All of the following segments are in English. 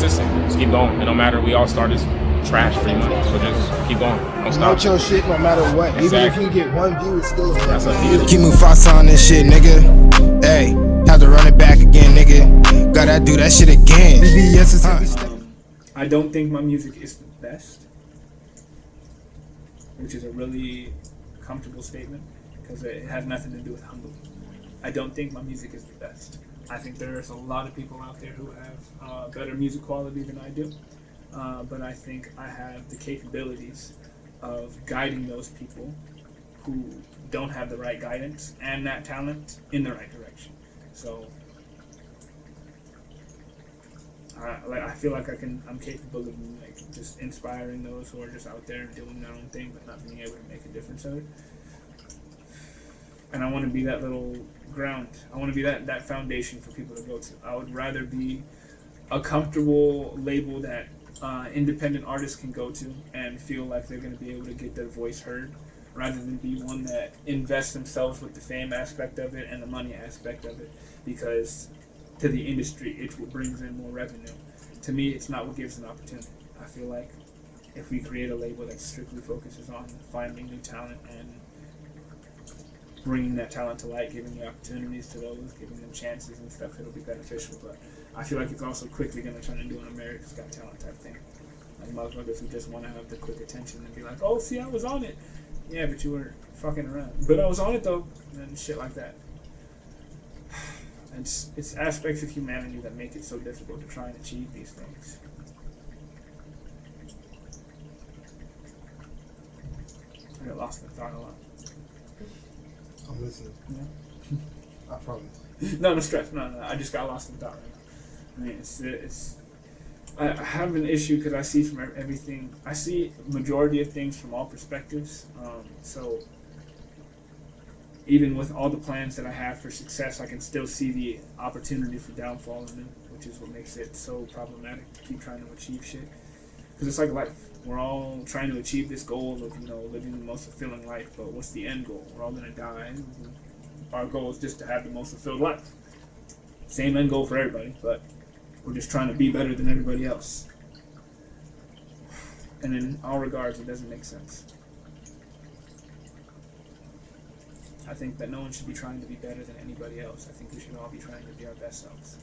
consistent. Just keep going. And no matter, we all start as trash pretty much. So just keep going. Don't stop. Promote your shit no matter what. Exactly. Even if you get one view, it's still a That's a deal. Keep Mufasa on this shit, nigga. Hey, have to run it back again, nigga. Gotta do that shit again. I don't think my music is the best, which is a really comfortable statement because it has nothing to do with humble. I don't think my music is the best. I think there's a lot of people out there who have better music quality than I do, but I think I have the capabilities of guiding those people who don't have the right guidance and that talent in the right direction. So I feel like I'm capable of like just inspiring those who are just out there doing their own thing but not being able to make a difference of it. And I want to be that little ground. I want to be that foundation for people to go to. I would rather be a comfortable label that independent artists can go to and feel like they're going to be able to get their voice heard, rather than be one that invests themselves with the fame aspect of it and the money aspect of it, because to the industry it's what brings in more revenue. To me, it's not what gives an opportunity. I feel like if we create a label that strictly focuses on finding new talent and bringing that talent to light, giving the opportunities to those, giving them chances and stuff, it'll be beneficial. But I feel like it's also quickly going to turn into an America's Got Talent type thing. Like motherfuckers who just want to have the quick attention and be like, oh, see, I was on it. Yeah, but you were fucking around. But I was on it though, and shit like that. It's aspects of humanity that make it so difficult to try and achieve these things. I got lost in thought a lot. I'm listening. Yeah. I promise. No stress. No. I just got lost in thought right now. I mean, it's. I have an issue because I see from everything. I see majority of things from all perspectives. So even with all the plans that I have for success, I can still see the opportunity for downfall in them, which is what makes it so problematic to keep trying to achieve shit. Because it's like life. We're all trying to achieve this goal of, living the most fulfilling life, but what's the end goal? We're all going to die. Our goal is just to have the most fulfilled life. Same end goal for everybody, but we're just trying to be better than everybody else. And in all regards, it doesn't make sense. I think that no one should be trying to be better than anybody else. I think we should all be trying to be our best selves.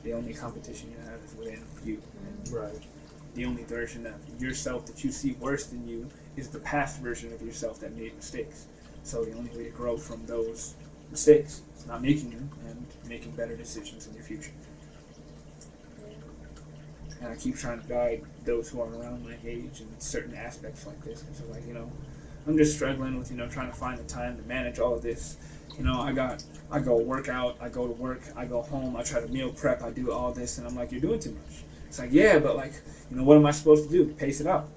The only competition you have is within you. Right. The only version of yourself that you see worse than you is the past version of yourself that made mistakes. So the only way to grow from those mistakes is not making them and making better decisions in your future. And I keep trying to guide those who are around my age in certain aspects like this. So I'm just struggling with, trying to find the time to manage all of this. I go work out, I go to work, I go home, I try to meal prep, I do all this, and I'm like, you're doing too much. It's like, yeah, but what am I supposed to do? Pace it out.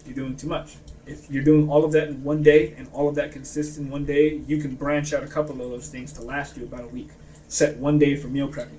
You're doing too much. If you're doing all of that in one day and all of that consists in one day, you can branch out a couple of those things to last you about a week. Set one day for meal prepping.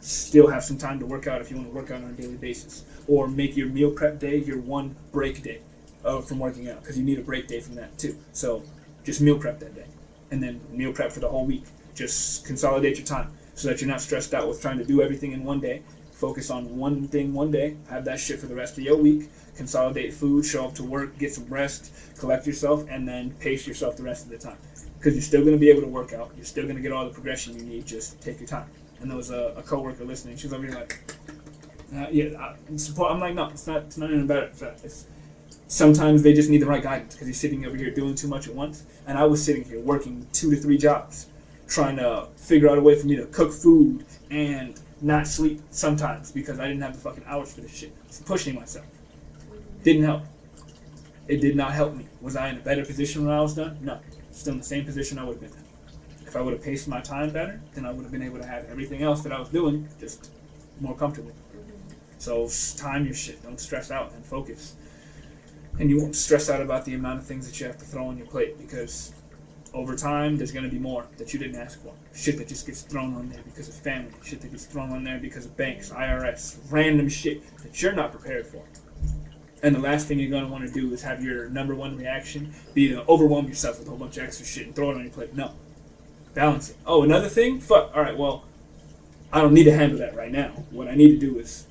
Still have some time to work out if you want to work out on a daily basis. Or make your meal prep day your one break day from working out, because you need a break day from that too. So just meal prep that day. And then meal prep for the whole week. Just consolidate your time so that you're not stressed out with trying to do everything in one day. Focus on one thing one day, have that shit for the rest of your week, consolidate food, show up to work, get some rest, collect yourself, and then pace yourself the rest of the time. Because you're still going to be able to work out, you're still going to get all the progression you need, just take your time. And there was a coworker listening, she was over here like, I'm like, no, it's not even about it. Sometimes they just need the right guidance, because he's sitting over here doing too much at once, and I was sitting here working 2 to 3 jobs, trying to figure out a way for me to cook food and not sleep sometimes because I didn't have the fucking hours for this shit. Pushing myself. Didn't help. It did not help me. Was I in a better position when I was done? No. Still in the same position I would have been in. If I would have paced my time better, then I would have been able to have everything else that I was doing just more comfortably. So time your shit. Don't stress out and focus. And you won't stress out about the amount of things that you have to throw on your plate, because over time, there's going to be more that you didn't ask for. Shit that just gets thrown on there because of family. Shit that gets thrown on there because of banks, IRS, random shit that you're not prepared for. And the last thing you're going to want to do is have your number one reaction be to overwhelm yourself with a whole bunch of extra shit and throw it on your plate. No. Balance it. Oh, another thing? Fuck. All right, well, I don't need to handle that right now. What I need to do is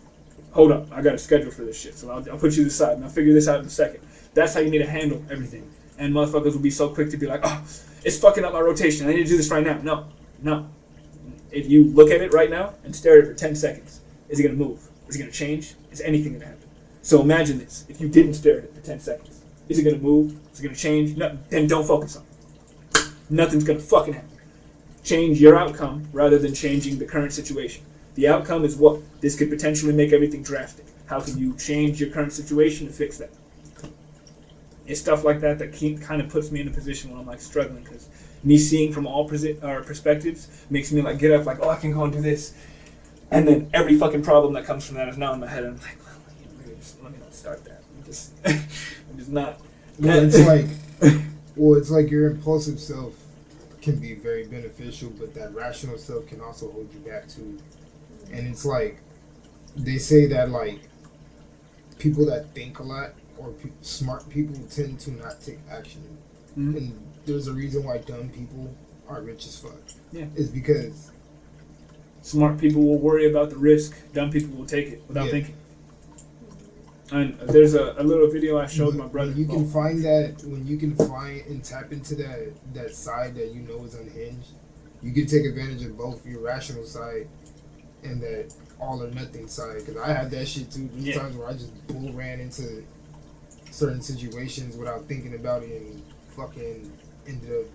hold up, I got a schedule for this shit, so I'll put you to the side and I'll figure this out in a second. That's how you need to handle everything. And motherfuckers will be so quick to be like, oh, it's fucking up my rotation. I need to do this right now. No. If you look at it right now and stare at it for 10 seconds, is it going to move? Is it going to change? Is anything going to happen? So imagine this. If you didn't stare at it for 10 seconds, is it going to move? Is it going to change? No, then don't focus on it. Nothing's going to fucking happen. Change your outcome rather than changing the current situation. The outcome is what? This could potentially make everything drastic. How can you change your current situation to fix that? It's stuff like that kind of puts me in a position where I'm like struggling, because me seeing from all perspectives makes me like get up like, oh, I can go and do this, and then every fucking problem that comes from that is now in my head. And I'm like, well, let me not start that. I'm just not. Well, it's like your impulsive self can be very beneficial, but that rational self can also hold you back too. And it's like they say that like people that think a lot or smart people tend to not take action. Mm-hmm. And there's a reason why dumb people are rich as fuck. Yeah. It's because smart people will worry about the risk. Dumb people will take it without thinking. And there's a little video I showed my brother. When you can find and tap into that side that you know is unhinged, you can take advantage of both your rational side and that all or nothing side. Because I had that shit too. There's times where I just bull ran into certain situations without thinking about it and fucking ended up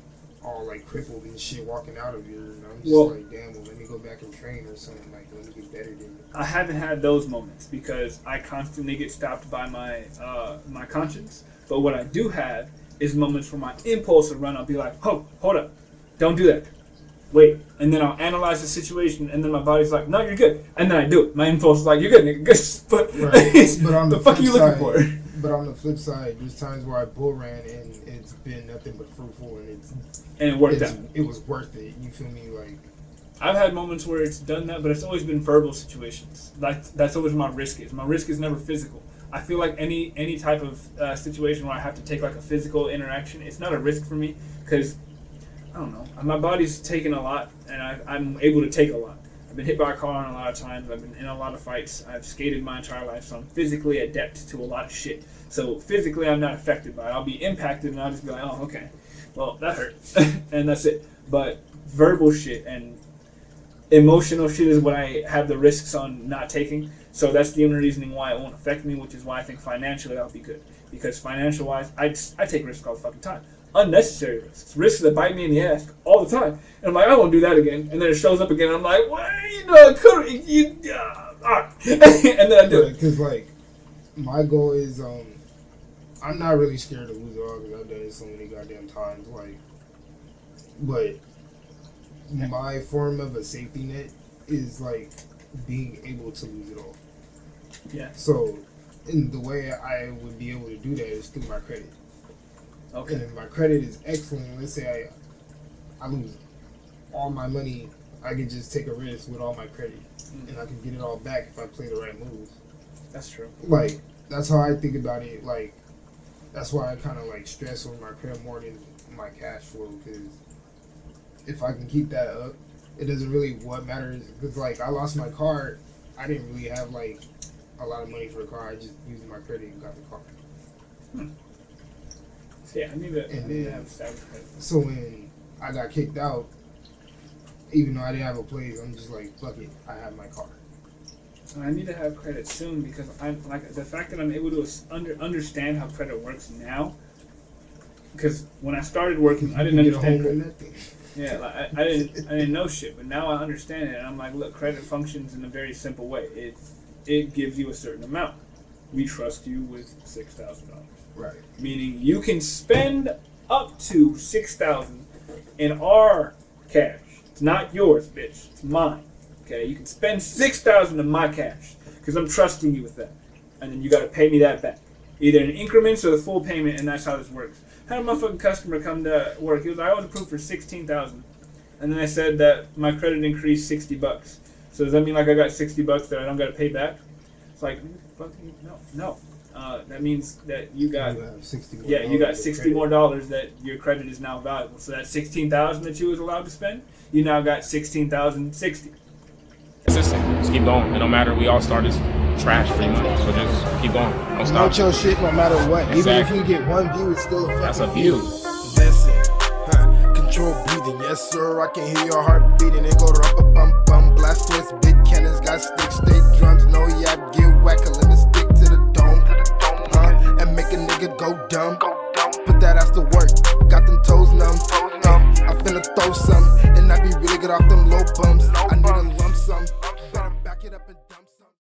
all like crippled and shit walking out of here. And I'm just like, damn, well, let me go back and train or something. Like, let me get better than you. I haven't had those moments because I constantly get stopped by my my conscience. But what I do have is moments where my impulse will run. I'll be like, oh, hold up, don't do that. Wait, and then I'll analyze the situation, and then my body's like, no, you're good, and then I do it. My impulse is like, you're good, nigga, good. But on the fuck are you looking for? But on the flip side, there's times where I bull ran and it's been nothing but fruitful, and it worked out. It was worth it. You feel me? Like, I've had moments where it's done that, but it's always been verbal situations. Like that's always my risk is. My risk is never physical. I feel like any type of situation where I have to take like a physical interaction, it's not a risk for me because I don't know. My body's taken a lot, and I'm able to take a lot. I've been hit by a car a lot of times. I've been in a lot of fights. I've skated my entire life, so I'm physically adept to a lot of shit. So physically, I'm not affected by it. I'll be impacted, and I'll just be like, oh, okay, well, that hurt, and that's it. But verbal shit and emotional shit is what I have the risks on not taking. So that's the only reasoning why it won't affect me, which is why I think financially I'll be good. Because financial-wise, I take risks all the fucking time. Unnecessary risks that bite me in the ass all the time, and I'm like, I won't do that again, and then it shows up again. And I'm like, well, and then I do it. Because like, my goal is, I'm not really scared to lose it all because I've done it so many goddamn times. Like, but my form of a safety net is like being able to lose it all. Yeah. So, in the way I would be able to do that is through my credit. Okay. And if my credit is excellent, let's say I lose all my money, I can just take a risk with all my credit, and I can get it all back if I play the right moves. That's true. Like, that's how I think about it. Like, that's why I kind of like stress over my credit more than my cash flow, because if I can keep that up, it doesn't really what matters. Because like, I lost my car, I didn't really have like a lot of money for a car. I just used my credit and got the car. Yeah, I need to have established credit. So when I got kicked out, even though I didn't have a place, I'm just like, fuck it, I have my car. I need to have credit soon because I'm like the fact that I'm able to understand how credit works now. Because when I started working, I didn't understand credit. Yeah, like, I didn't know shit, but now I understand it, and I'm like, look, credit functions in a very simple way. It gives you a certain amount. We trust you with $6,000. Right. Meaning you can spend up to $6,000 in our cash. It's not yours, bitch. It's mine. Okay, you can spend $6,000 in my cash because I'm trusting you with that, and then you got to pay me that back, either in increments or the full payment, and that's how this works. I had a motherfucking customer come to work. He was like, I was approved for $16,000, and then I said that my credit increased $60. So does that mean like I got $60 that I don't got to pay back? It's like, fucking no. That means that you got you got $60 more that your credit is now valuable. So that $16,000 that you was allowed to spend, you now got $16,060. Consistent. Just keep going. It don't matter. We all started trash pretty much. So just keep going. Don't stop. Promote your shit no matter what. Even if Exactly. you get one view, it's still a fucking That's a view. Listen, control breathing. Yes, sir. I can hear your heart beating. It go bum bum. Blast twist. Big cannons got sticks, state drums.